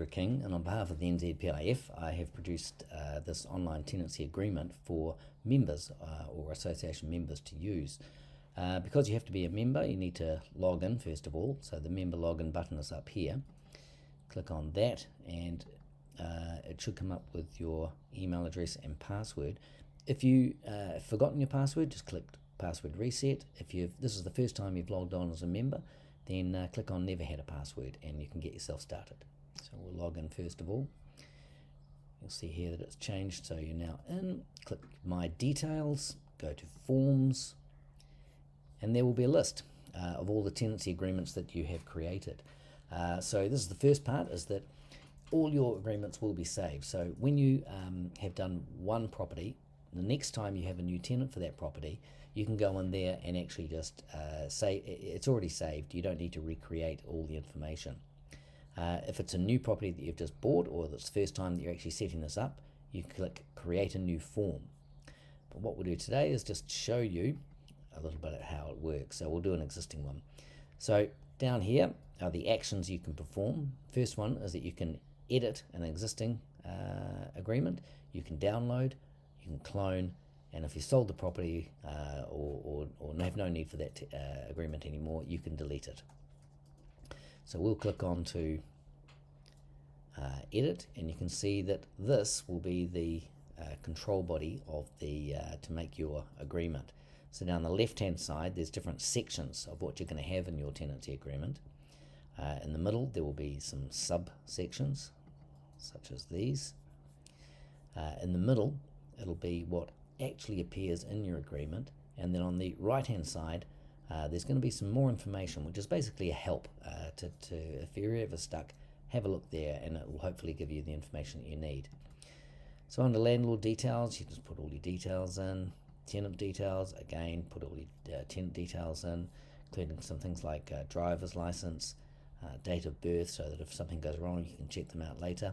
King, and on behalf of the NZPIF, I have produced this online tenancy agreement for members or association members to use. Because you have to be a member, you need to log in first of all. So the member login button is up here. Click on that, and it should come up with your email address and password. If you have forgotten your password, just click password reset. If this is the first time you've logged on as a member, then click on never had a password and you can get yourself started. So we'll log in first of all. You'll see here that it's changed, so you're now in. Click my details, go to forms, and there will be a list of all the tenancy agreements that you have created. So this is the first part, is that all your agreements will be saved. So when you have done one property, the next time you have a new tenant for that property, you can go in there and actually just say it's already saved. You don't need to recreate all the information. If it's a new property that you've just bought, or it's the first time that you're actually setting this up, you click create a new form. But what we'll do today is just show you a little bit of how it works. So we'll do an existing one. So down here are the actions you can perform. First one is that you can edit an existing agreement, you can download, you can clone, and if you sold the property or have no need for that agreement anymore, you can delete it. So we'll click on to edit, and you can see that this will be the control body of the to make your agreement. So down the left hand side there's different sections of what you're going to have in your tenancy agreement. In the middle there will be some subsections such as these. In the middle it'll be what actually appears in your agreement, and then on the right hand side there's going to be some more information, which is basically a help to if you're ever stuck, have a look there and it will hopefully give you the information that you need. So under landlord details, you just put all your details in. Tenant details, again, put all your tenant details in, including some things like driver's license, date of birth, so that if something goes wrong you can check them out later.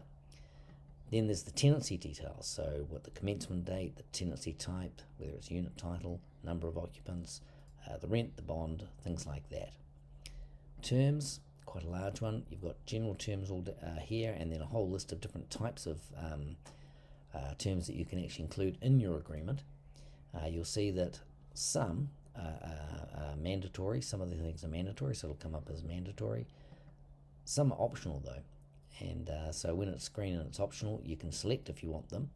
Then there's the tenancy details, so what the commencement date, the tenancy type, whether it's unit title, number of occupants, the rent, the bond, things like that. Terms, quite a large one. You've got general terms all here, and then a whole list of different types of terms that you can actually include in your agreement. You'll see that some are mandatory. Some of the things are mandatory, so it'll come up as mandatory. Some are optional though, and so when it's green and it's optional, you can select if you want them.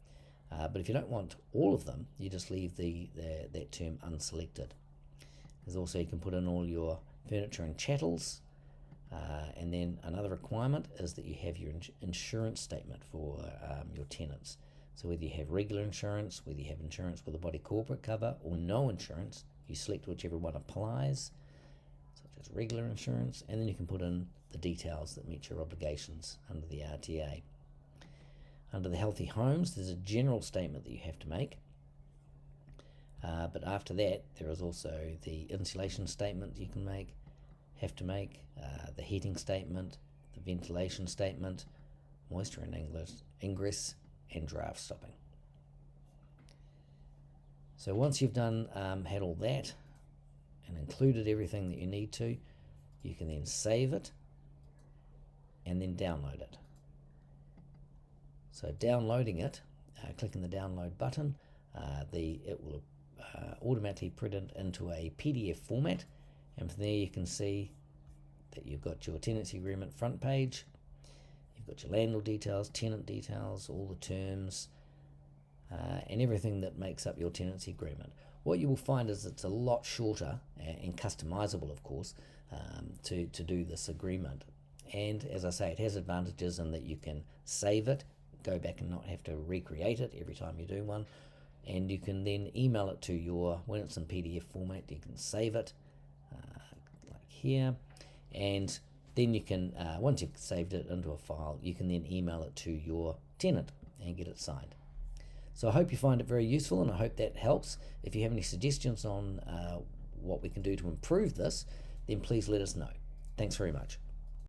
But if you don't want all of them, you just leave that term unselected. There's also, you can put in all your furniture and chattels, and then another requirement is that you have your insurance statement for your tenants. So whether you have regular insurance, whether you have insurance with a body corporate cover, or no insurance, you select whichever one applies, such as regular insurance, and then you can put in the details that meet your obligations under the RTA. Under the healthy homes, there's a general statement that you have to make. But after that, there is also the insulation statement you can have to make, the heating statement, the ventilation statement, moisture and ingress, and draft stopping. So once you've done had all that and included everything that you need to, you can then save it and then download it. So downloading it, clicking the download button, it will automatically print it into a PDF format, and from there you can see that you've got your tenancy agreement front page, you've got your landlord details, tenant details, all the terms, and everything that makes up your tenancy agreement. What you will find is it's a lot shorter and customizable, of course, to do this agreement. And as I say, it has advantages in that you can save it, go back and not have to recreate it every time you do one, and you can then email it to when it's in PDF format, you can save it like here, and then you can, once you've saved it into a file, you can then email it to your tenant and get it signed. So I hope you find it very useful, and I hope that helps. If you have any suggestions on what we can do to improve this, then please let us know. Thanks very much.